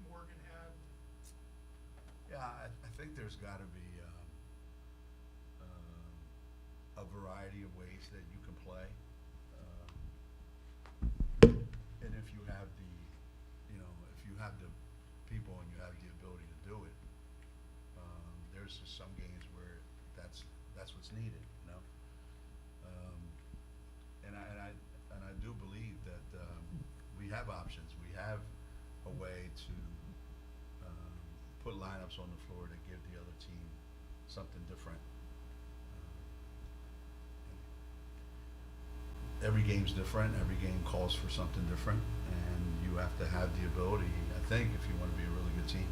Morgan had? Yeah, I think there's got to be a variety of ways that you can play. And if you have if you have the people and you have the ability to do it, there's just some games where that's what's needed, you know. And I do believe that we have options. We have a way to put lineups on the floor to give the other team something different. Every game's different. Every game calls for something different, and you have to have the ability, I think, if you want to be a really good team,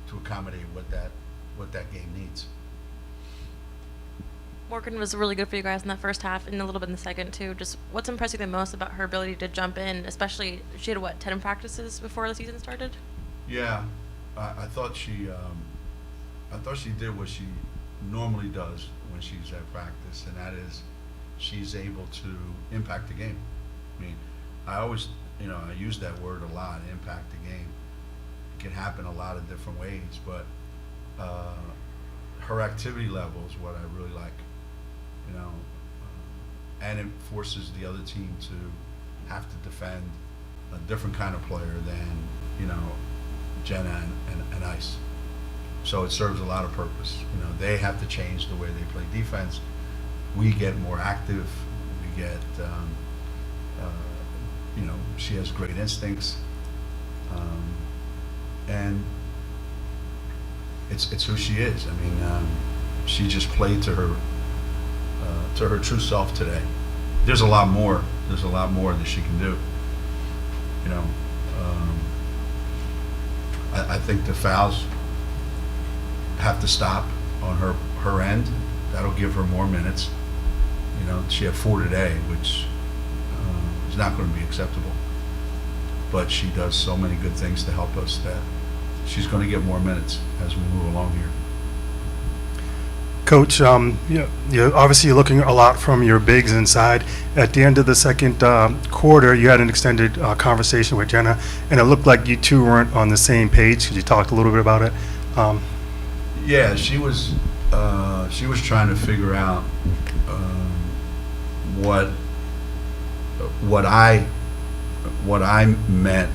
to accommodate what that game needs. Morgan was really good for you guys in that first half and a little bit in the second too. Just what's impressed you the most about her ability to jump in, especially she had 10 practices before the season started? Yeah, I thought she did what she normally does when she's at practice, and that is she's able to impact the game. I mean, I always, I use that word a lot, impact the game. It can happen a lot of different ways, but her activity level is what I really like, and it forces the other team to have to defend a different kind of player than, Jenna and Ice. So it serves a lot of purpose. They have to change the way they play defense. We get more active. We get, she has great instincts, and it's who she is. I mean, she just played to her true self today. There's a lot more. There's a lot more that she can do. I think the fouls have to stop on her end. That'll give her more minutes. She had 4 today, which is not going to be acceptable. But she does so many good things to help us that she's going to get more minutes as we move along here. Coach, you're obviously looking a lot from your bigs inside. At the end of the second quarter, you had an extended conversation with Jenna, and it looked like you two weren't on the same page. Could you talk a little bit about it? Yeah, she was trying to figure out what I meant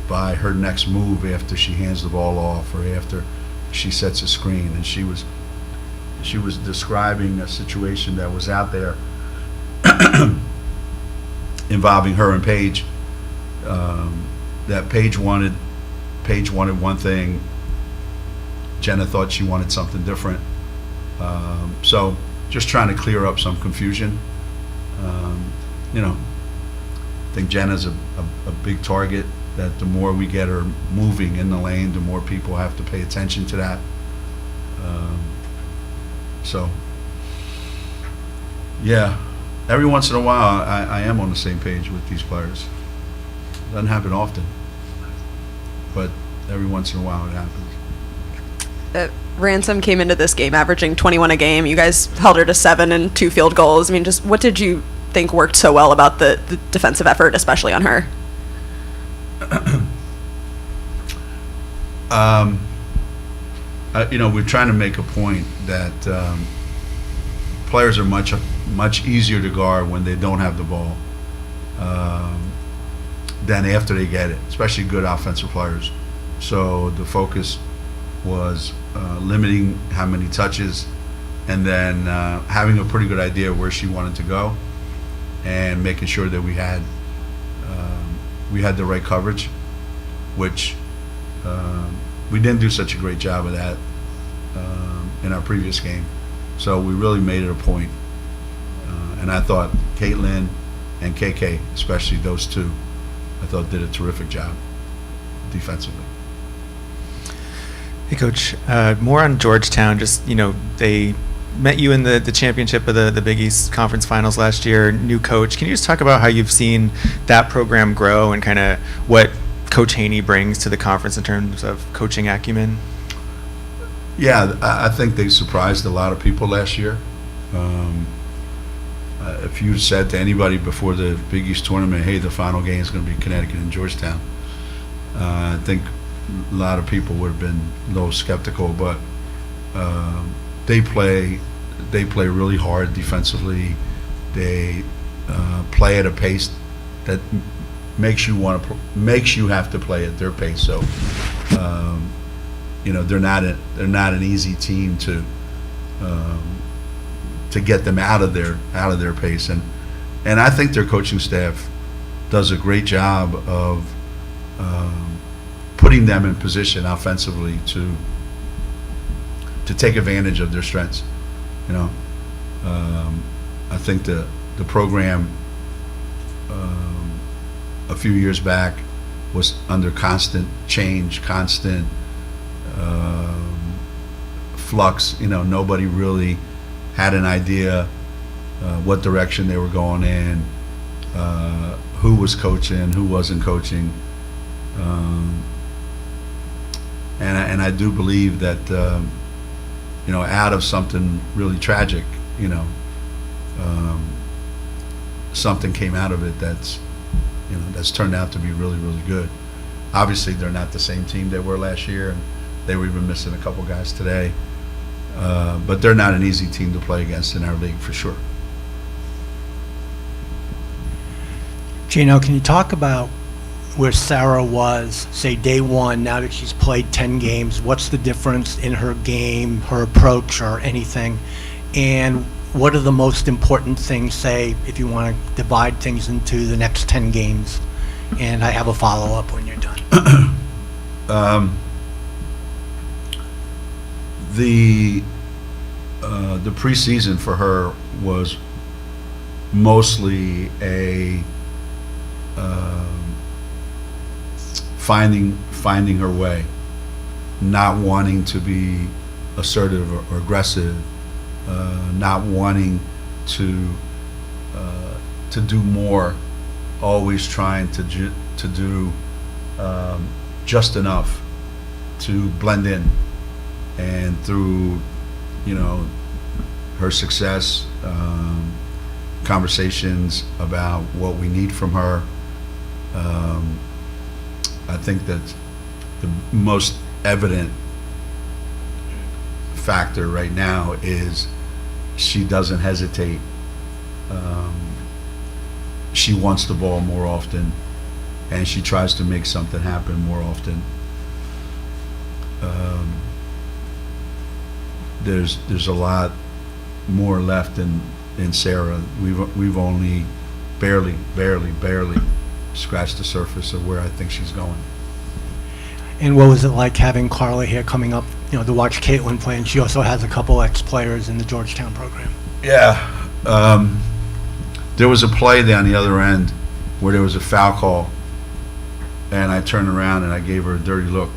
by her next move after she hands the ball off or after she sets a screen, and she was describing a situation that was out there involving her and Paige. That Paige wanted one thing. Jenna thought she wanted something different. So just trying to clear up some confusion. I think Jenna's a big target, that the more we get her moving in the lane, the more people have to pay attention to that. So, yeah, every once in a while I am on the same page with these players. Doesn't happen often, but every once in a while it happens. Ransom came into this game averaging 21 a game. You guys held her to 7 and 2 field goals. I mean, just what did you think worked so well about the defensive effort, especially on her? We're trying to make a point that players are much easier to guard when they don't have the ball than after they get it, especially good offensive players. So the focus was limiting how many touches, and then having a pretty good idea where she wanted to go, and making sure that we had the right coverage, which we didn't do such a great job of that in our previous game. So we really made it a point. And I thought Caitlin and KK, especially those two, I thought did a terrific job defensively. Hey, Coach, more on Georgetown. Just, they met you in the championship of the Big East Conference Finals last year, new coach. Can you just talk about how you've seen that program grow and kind of what Coach Haney brings to the conference in terms of coaching acumen? Yeah, I think they surprised a lot of people last year. if you said to anybody before the Big East tournament, hey, the final game is going to be Connecticut and Georgetown, I think a lot of people would have been a little skeptical, but they play really hard defensively. They play at a pace that makes you have to play at their pace. So, they're not an easy team to get them out of their pace, and I think their coaching staff does a great job of putting them in position offensively to take advantage of their strengths. I think the program a few years back was under constant change, constant flux. Nobody really had an idea what direction they were going in, who was coaching, who wasn't coaching, and I do believe that out of something really tragic, something came out of it that's turned out to be really, really good. Obviously, they're not the same team they were last year, and they were even missing a couple guys today. But they're not an easy team to play against in our league, for sure. Geno, can you talk about where Sarah was, say, day one, now that she's played 10 games? What's the difference in her game, her approach, or anything? And what are the most important things, say, if you want to divide things into the next 10 games? And I have a follow-up when you're done. The preseason for her was mostly a finding her way, not wanting to be assertive or aggressive, not wanting to do more, always trying to do just enough to blend in. And through her success, conversations about what we need from her, I think that the most evident factor right now is she doesn't hesitate. She wants the ball more often, and she tries to make something happen more often. There's a lot more left in Sarah. We've only barely scratched the surface of where I think she's going. And what was it like having Carla here coming up, to watch Caitlin play? And she also has a couple ex-players in the Georgetown program. Yeah. There was a play down the other end where there was a foul call, and I turned around and I gave her a dirty look,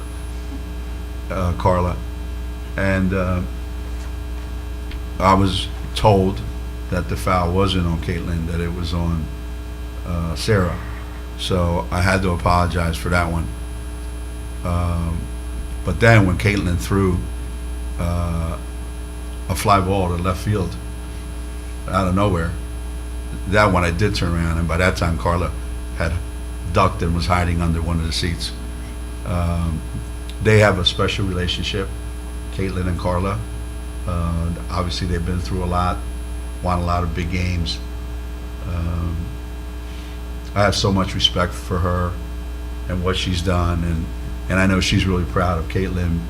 Carla. And I was told that the foul wasn't on Caitlin, that it was on Sarah. So I had to apologize for that one. But then when Caitlin threw a fly ball to left field out of nowhere, that one I did turn around, and by that time Carla had ducked and was hiding under one of the seats. They have a special relationship, Caitlin and Carla. Obviously they've been through a lot, won a lot of big games. I have so much respect for her and what she's done, and I know she's really proud of Caitlin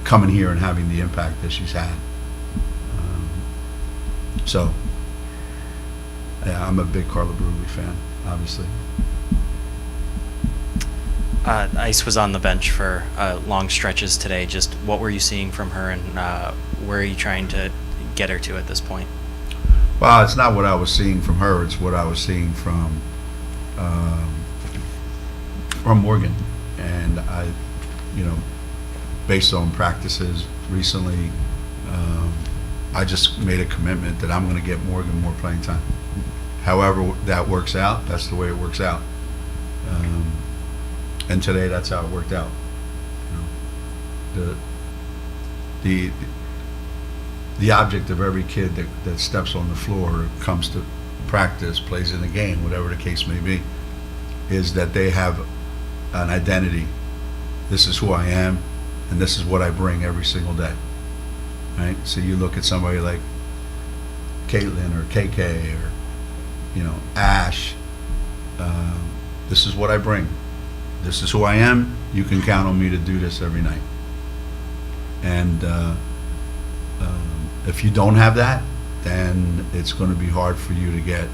coming here and having the impact that she's had. So, yeah, I'm a big Carla Brugge fan, obviously. Ice was on the bench for long stretches today. Just what were you seeing from her, and where are you trying to get her to at this point? Well, it's not what I was seeing from her. It's what I was seeing from Morgan. And I, based on practices recently, I just made a commitment that I'm going to get Morgan more playing time. However that works out, that's the way it works out. And today, that's how it worked out. The the object of every kid that steps on the floor, comes to practice, plays in the game, whatever the case may be, is that they have an identity. This is who I am, and this is what I bring every single day. Right? So you look at somebody like Caitlin or KK or, Ash. This is what I bring. This is who I am. You can count on me to do this every night. And if you don't have that, then it's going to be hard for you to get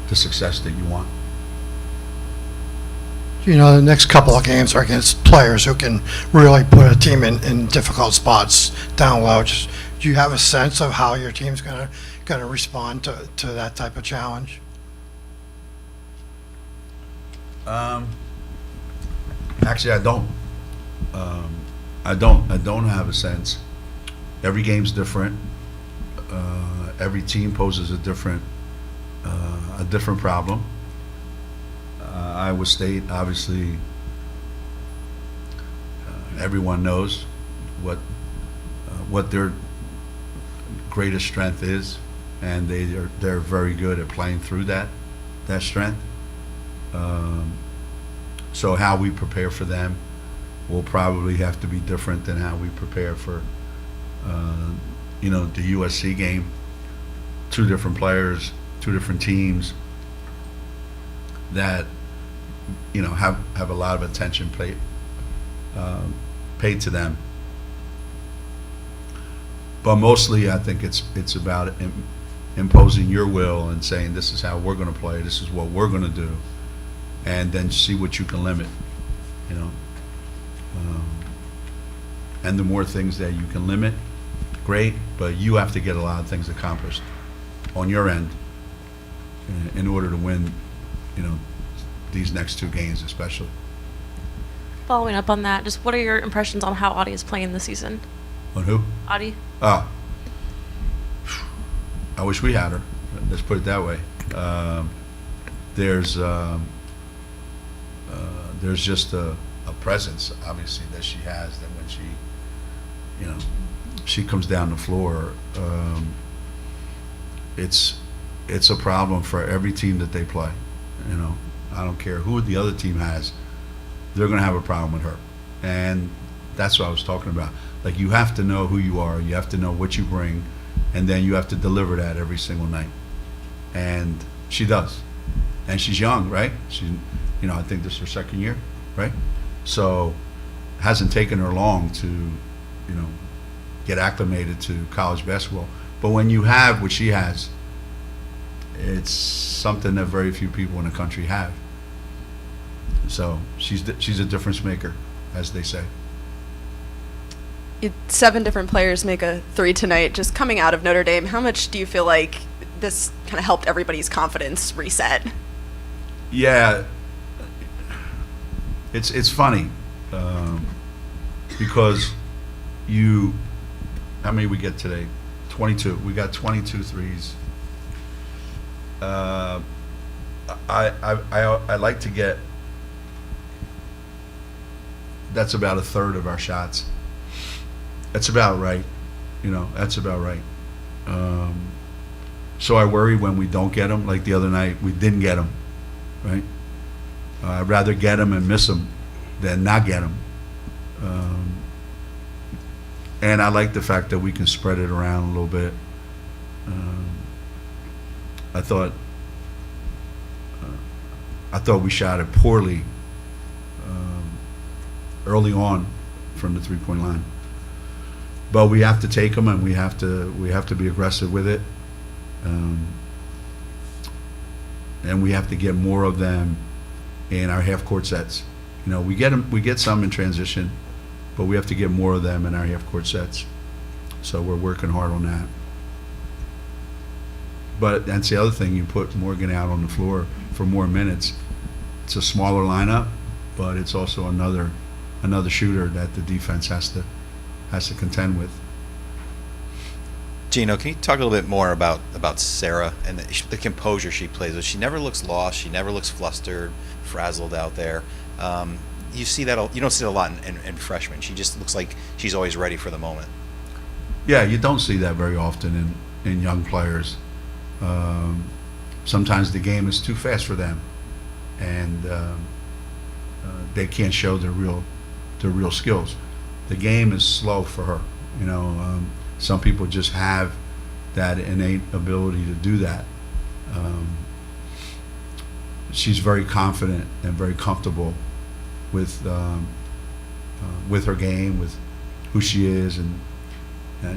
the success that you want. The next couple of games are against players who can really put a team in difficult spots down low. Do you have a sense of how your team's going to respond to that type of challenge? Actually, I don't. I don't have a sense. Every game's different. Every team poses a different problem. Iowa State, obviously, everyone knows what their greatest strength is, and they're very good at playing through that strength. So how we prepare for them will probably have to be different than how we prepare for the USC game. Two different players, two different teams that have a lot of attention paid to them. But mostly, I think it's about imposing your will and saying, this is how we're going to play, this is what we're going to do, and then see what you can limit. And the more things that you can limit, great. But you have to get a lot of things accomplished on your end in order to win. These next two games especially. Following up on that, just what are your impressions on how Audie is playing this season? On who? Audie? Oh, I wish we had her. Let's put it that way. There's just a presence, obviously, that she has, that when she comes down the floor, it's a problem for every team that they play. I don't care who the other team has, they're going to have a problem with her. And that's what I was talking about. Like, you have to know who you are, you have to know what you bring, and then you have to deliver that every single night. And she does. And she's young, right? I think this is her second year, right? So it hasn't taken her long to, get acclimated to college basketball. But when you have what she has, it's something that very few people in the country have. So she's a difference maker, as they say. 7 different players make a 3 tonight. Just coming out of Notre Dame, how much do you feel like this kind of helped everybody's confidence reset? Yeah, it's funny because how many we get today? 22. We got 22 threes. I like to get. That's about a third of our shots. That's about right. That's about right. So I worry when we don't get them. Like the other night, we didn't get them. Right. I'd rather get them and miss them than not get them. And I like the fact that we can spread it around a little bit. I thought we shot it poorly early on from the three-point line, but we have to take them, and we have to be aggressive with it, and we have to get more of them in our half-court sets. We get some in transition, but we have to get more of them in our half-court sets. So we're working hard on that. But that's the other thing, you put Morgan out on the floor for more minutes. It's a smaller lineup, but it's also another shooter that the defense has to contend with. Geno, can you talk a little bit more about Sarah and the composure she plays with? She never looks lost. She never looks flustered, frazzled out there. You see that you don't see that a lot in freshmen. She just looks like she's always ready for the moment. Yeah, you don't see that very often in young players. Sometimes the game is too fast for them, and they can't show their real skills. The game is slow for her. You know, some people just have that innate ability to do that. She's very confident and very comfortable with her game, with who she is, and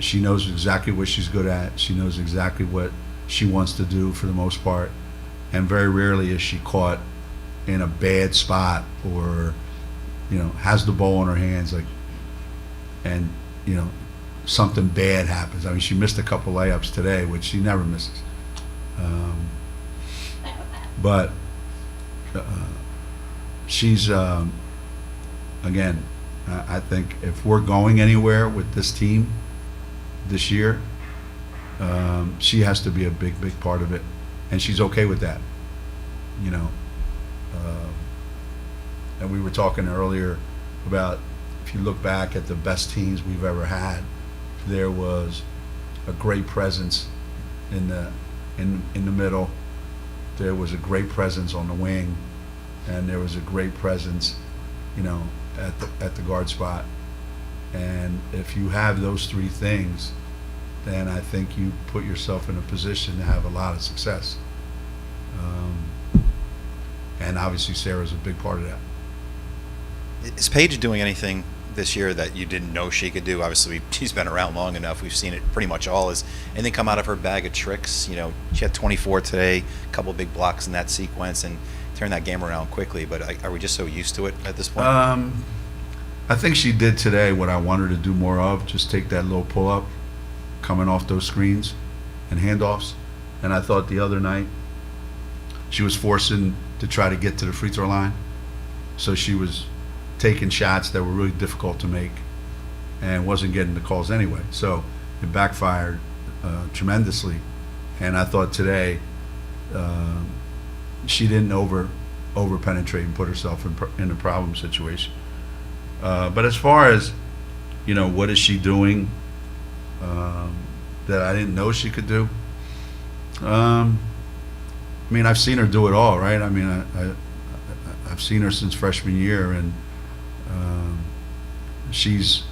she knows exactly what she's good at. She knows exactly what she wants to do for the most part, and very rarely is she caught in a bad spot or, you know, has the ball in her hands, like, and, you know, something bad happens. I mean, she missed a couple layups today, which she never misses. But she's, again, I think if we're going anywhere with this team this year, she has to be a big, big part of it, and she's okay with that, you know. And we were talking earlier about, if you look back at the best teams we've ever had, there was a great presence in the middle. There was a great presence on the wing, and there was a great presence, you know, at the guard spot. And if you have those three things, then I think you put yourself in a position to have a lot of success. And obviously Sarah's a big part of that. Is Paige doing anything this year that you didn't know she could do? Obviously, she's been around long enough. We've seen it pretty much all. Is anything come out of her bag of tricks? You know, she had 24 today, a couple of big blocks in that sequence, and turned that game around quickly. But are we just so used to it at this point? I think she did today what I wanted her to do more of, just take that little pull-up coming off those screens and handoffs. And I thought the other night she was forcing to try to get to the free throw line. So she was taking shots that were really difficult to make and wasn't getting the calls anyway. So it backfired tremendously. And I thought today she didn't over penetrate and put herself in a problem situation. But as far as, you know, what is she doing that I didn't know she could do? I mean, I've seen her do it all, right? I mean, I've seen her since freshman year, and she's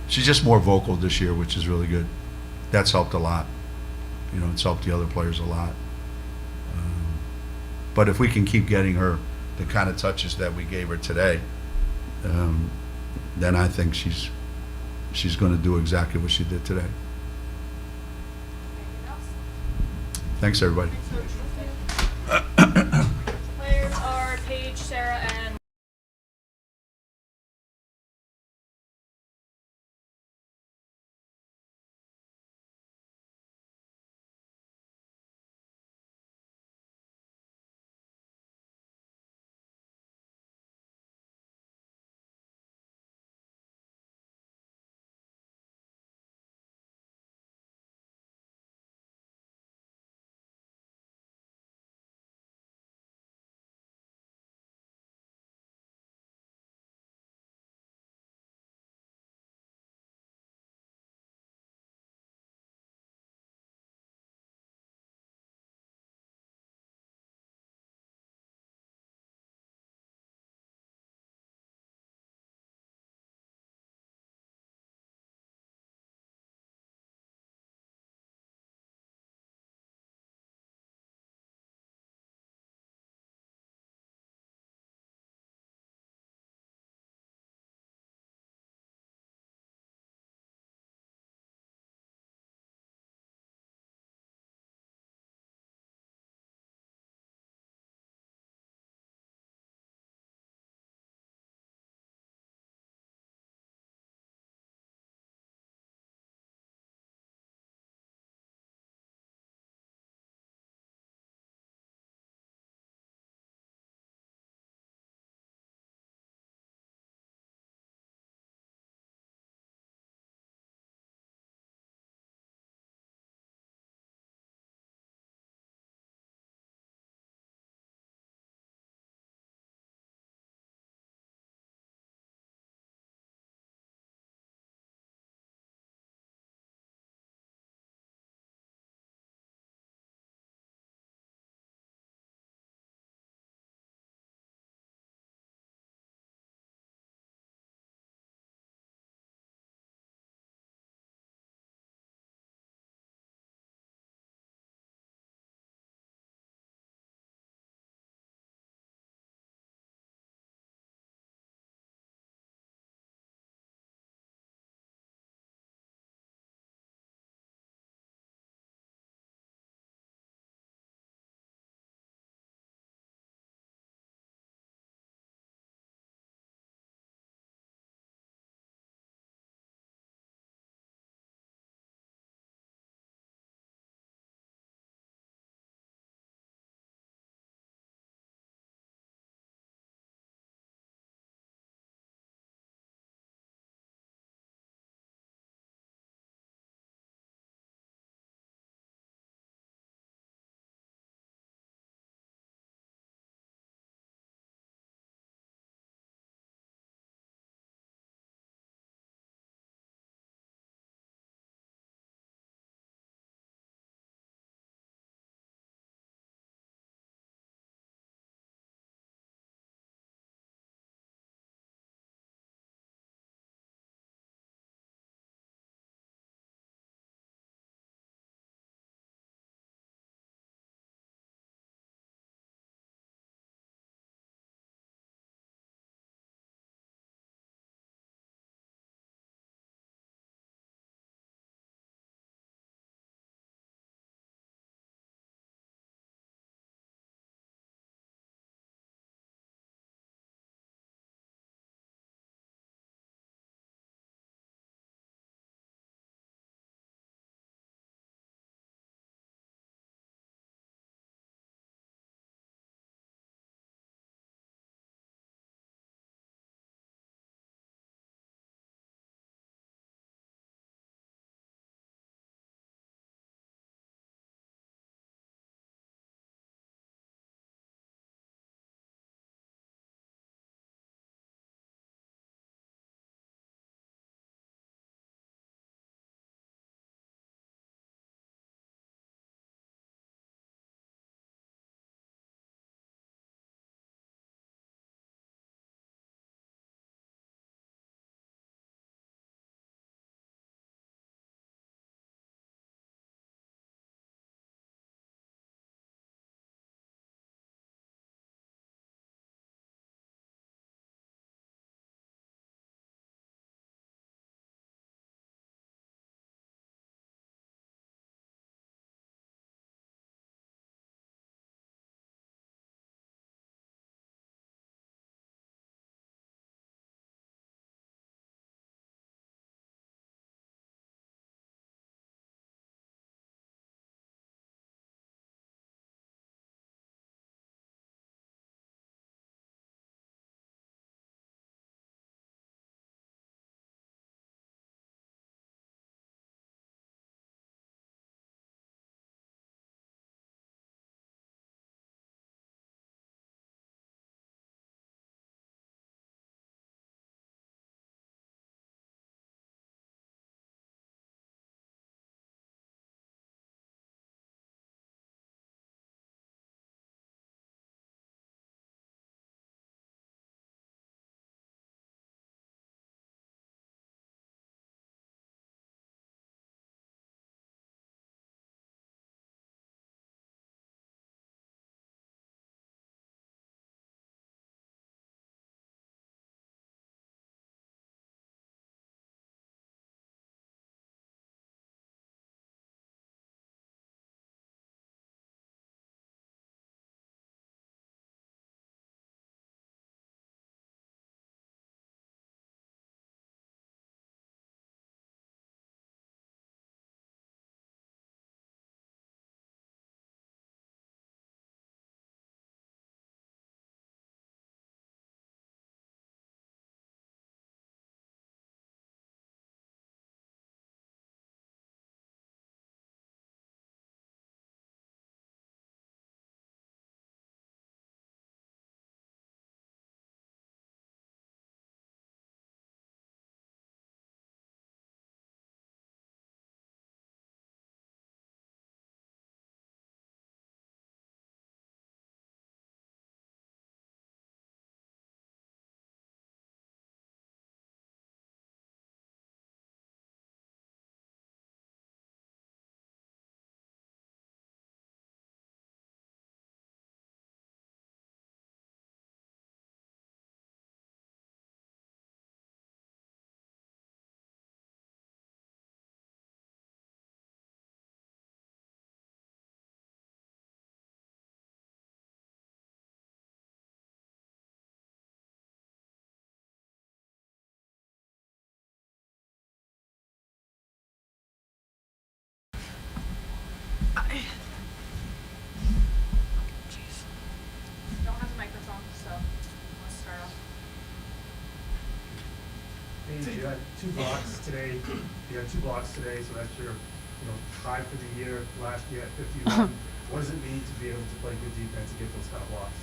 just more vocal this year, which is really good. That's helped a lot. You know, it's helped the other players a lot. But if we can keep getting her the kind of touches that we gave her today, then I think she's going to do exactly what she did today. Thanks, everybody. Players are Paige, Sarah, and Paige, you had 2 blocks today. You had 2 blocks today, so that's your, tie for the year. Last year at 51. What does it mean to be able to play good defense and get those kind of blocks?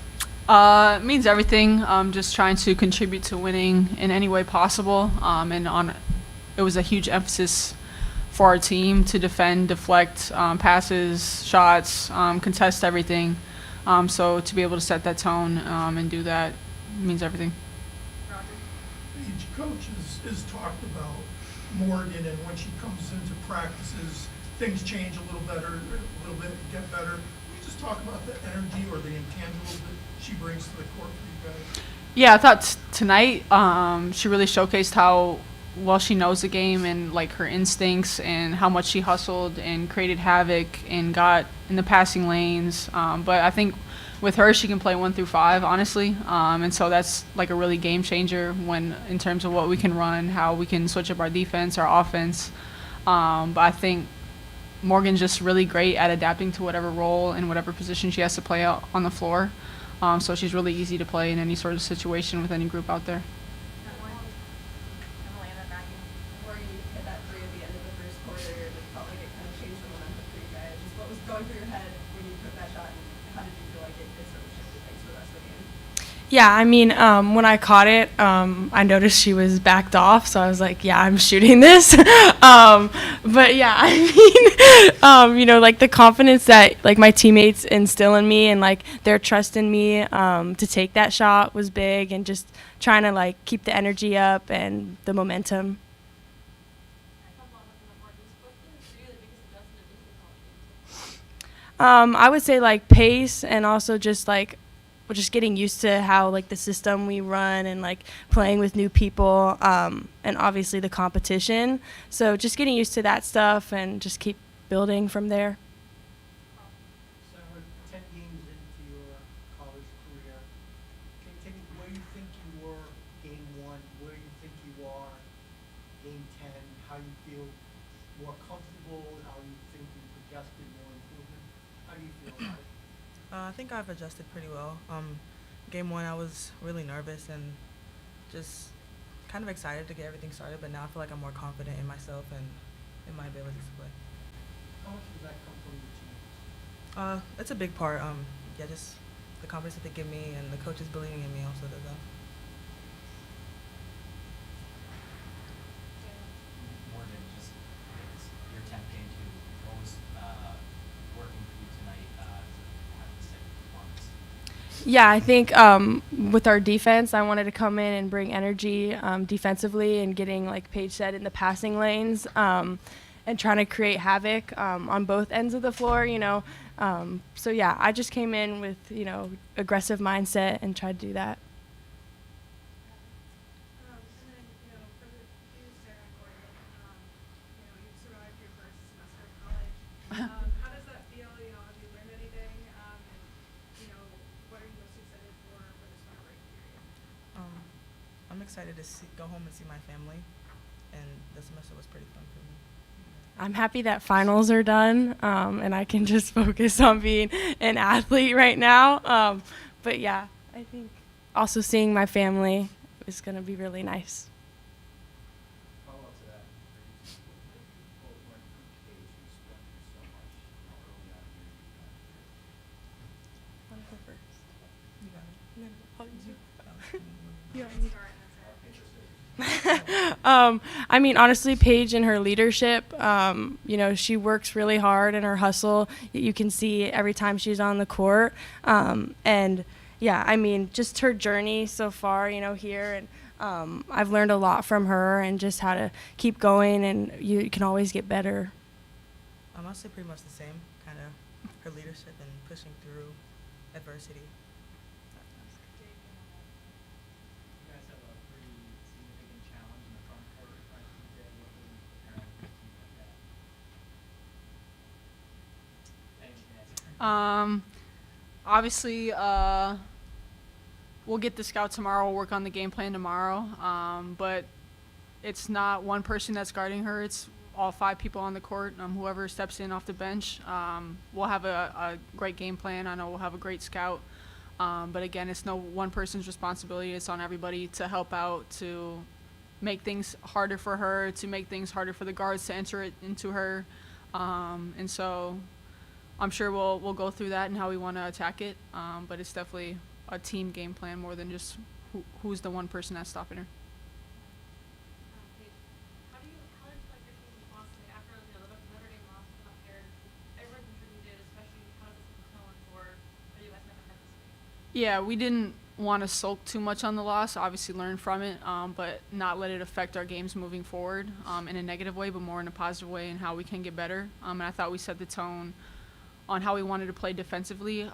It means everything. Just trying to contribute to winning in any way possible. It was a huge emphasis for our team to defend, deflect, passes, shots, contest everything. So to be able to set that tone and do that means everything. Each coach has talked about Morgan, and when she comes into practices, things change a little bit, get better. Can you just talk about the energy or the intangibles that she brings to the court for you guys? Yeah, I thought tonight she really showcased how well she knows the game and like her instincts and how much she hustled and created havoc and got in the passing lanes. But I think with her, she can play 1 through 5, honestly. And so that's like a really game changer in terms of what we can run, how we can switch up our defense, our offense. But I think Morgan's just really great at adapting to whatever role and whatever position she has to play out on the floor. So she's really easy to play in any sort of situation with any group out there. Before you hit that 3 at the end of the first quarter, it felt like it kind of changed the momentum for you guys. Just what was going through your head when you took that shot, and how did you feel like it sort of shifted things for the rest of the game? Yeah, I mean, when I caught it, I noticed she was backed off, so I was like, yeah, I'm shooting this. But yeah, I mean, like the confidence that like my teammates instill in me and like their trust in me to take that shot was big, and just trying to like keep the energy up and the momentum. I would say like pace, and also just like we're just getting used to how like the system we run and like playing with new people, and obviously the competition. So just getting used to that stuff and just keep building from there. So we're 10 games into your college career. Can you tell me where you think you were game 1, where you think you are game 10, how you feel more comfortable, how you think you've adjusted, more improvement? How do you feel about it? I think I've adjusted pretty well. Game 1, I was really nervous and just kind of excited to get everything started, but now I feel like I'm more confident in myself and in my abilities to play. How much does that come from your team? It's a big part. Yeah, just the confidence that they give me, and the coaches believing in me also does that. Morgan, just it's your 10th game too. What was working for you tonight to have the second performance? Yeah, I think with our defense, I wanted to come in and bring energy defensively and getting, like Paige said, in the passing lanes and trying to create havoc on both ends of the floor, So, yeah, I just came in with, aggressive mindset and tried to do that. And then, for you, Sarah and Gordon, you survived your first semester of college. How does that feel? Have you learned anything? And, what are you most excited for the summer break period? I'm excited to go home and see my family, and the semester was pretty fun for me. I'm happy that finals are done and I can just focus on being an athlete right now. But, yeah, I think also seeing my family is going to be really nice. Follow-up to that, both Mark and Paige respect you so much early on in your I'll go first. You got it. No, I'll use you. I mean, honestly, Paige and her leadership, she works really hard in her hustle. You can see every time she's on the court. And, yeah, I mean, just her journey so far, here. And I've learned a lot from her and just how to keep going, and you can always get better. I'm honestly pretty much the same, kind of her leadership and pushing through adversity. You guys have a pretty significant challenge in the front court right today. What were you preparing for a team like that? Anything to answer? Obviously, we'll get the scout tomorrow. We'll work on the game plan tomorrow. But it's not one person that's guarding her. It's all 5 people on the court. Whoever steps in off the bench, we'll have a great game plan. I know we'll have a great scout. But again, it's no one person's responsibility. It's on everybody to help out, to make things harder for her, to make things harder for the guards to enter it into her. And so I'm sure we'll go through that and how we want to attack it. But it's definitely a team game plan more than just who's the one person that's stopping her. Paige, how did like your team response today after the Notre Dame loss up here? Everyone contributed, especially how does this tone for what you guys never had this week? Yeah, we didn't want to sulk too much on the loss. Obviously, learn from it, but not let it affect our games moving forward in a negative way, but more in a positive way and how we can get better. And I thought we set the tone on how we wanted to play defensively.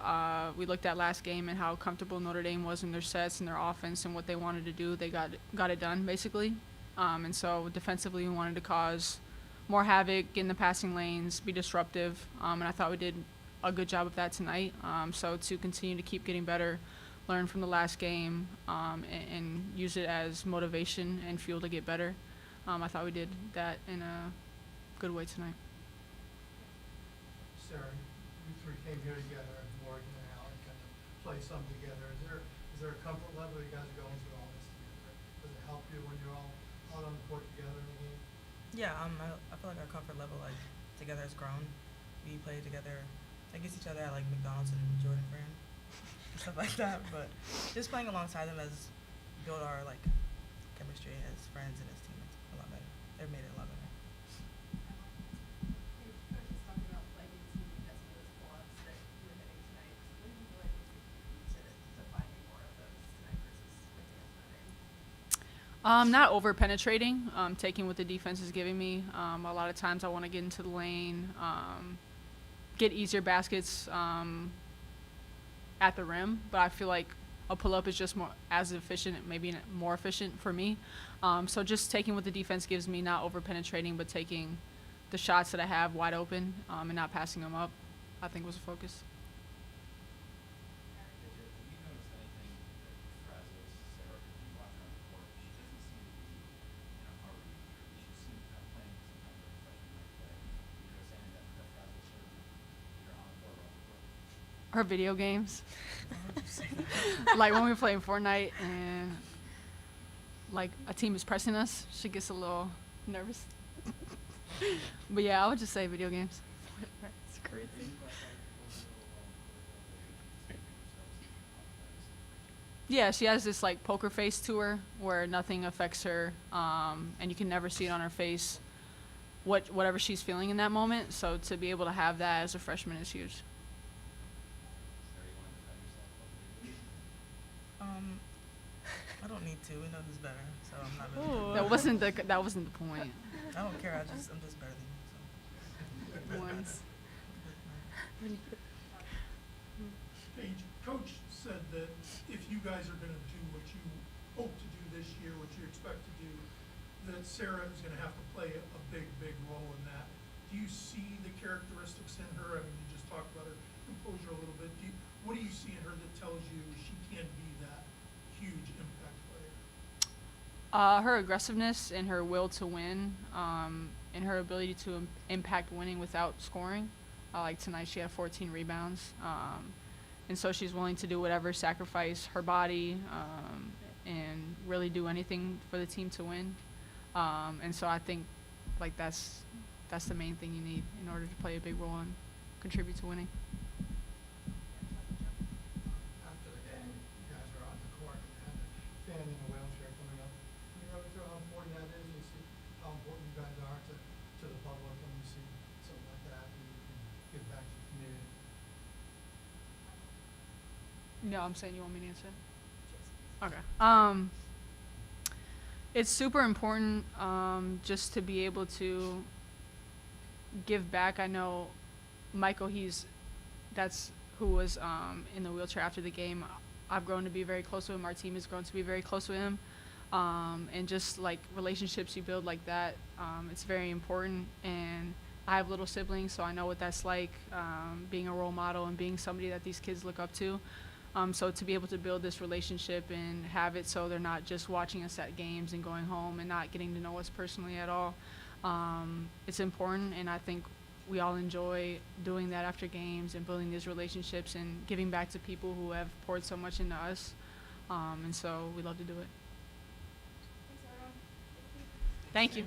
We looked at last game and how comfortable Notre Dame was in their sets and their offense and what they wanted to do. They got it done, basically. And so defensively, we wanted to cause more havoc, get in the passing lanes, be disruptive. And I thought we did a good job of that tonight. So to continue to keep getting better, learn from the last game, and use it as motivation and fuel to get better. I thought we did that in a good way tonight. Sarah, you three came here together, Morgan and Alec kind of play some together. Is there a comfort level you guys are going through all this together? Does it help you when you're all out on the court together in the game? Yeah, I feel like our comfort level like together has grown. We play together against each other at like McDonald's and Jordan Brand and stuff like that. But just playing alongside them has built our like chemistry as friends and as teammates a lot better. They've made it a lot better. Coach was talking about like team as some of those pull-ups that you were hitting tonight. What do you feel like needs to be to finding more of those tonight versus against Notre Dame? Not over penetrating, taking what the defense is giving me. A lot of times I want to get into the lane, get easier baskets at the rim, but I feel like a pull-up is just more as efficient, maybe more efficient for me. So just taking what the defense gives me, not over penetrating, but taking the shots that I have wide open and not passing them up, I think was a focus. Did you notice anything that Brazos, Sarah, when you watch her on the court, she doesn't seem to be in a hurry. She seems kind of playing sometimes like a freshman might play. Did you notice anything that Brazos showed you either on the court or off the court? Her video games. Like when we play in Fortnite and like a team is pressing us, she gets a little nervous. But yeah, I would just say video games. It's crazy. Yeah, she has this like poker face to her where nothing affects her, and you can never see it on her face whatever she's feeling in that moment. So to be able to have that as a freshman is huge. I don't need to. We know who's better, so I'm not really. That wasn't the point. I don't care. I'm just better than you. So. Once. Paige, Coach said that if you guys are going to do what you hope to do this year, what you expect to do, that Sarah is going to have to play a big, big role in that. Do you see the characteristics in her? I mean, you just talked about her composure a little bit. What do you see in her that tells you she can be that huge impact player? Her aggressiveness and her will to win, and her ability to impact winning without scoring. Like tonight, she had 14 rebounds, and so she's willing to do whatever, sacrifice her body, and really do anything for the team to win. And so I think like that's the main thing you need in order to play a big role and contribute to winning. After the game, you guys are on the court and had a fan in a wheelchair coming up. Can you run through how important that is? You see how important you guys are to the public when you see something like that and you can give back to the community. No, I'm saying you want me to answer? Okay. It's super important just to be able to give back. I know Michael, that's who was in the wheelchair after the game. I've grown to be very close to him. Our team has grown to be very close to him. And just like relationships you build like that, it's very important. And I have little siblings, so I know what that's like, being a role model and being somebody that these kids look up to. So to be able to build this relationship and have it so they're not just watching us at games and going home and not getting to know us personally at all, it's important. And I think we all enjoy doing that after games and building these relationships and giving back to people who have poured so much into us. And so we love to do it. Thanks, everyone. Thank you.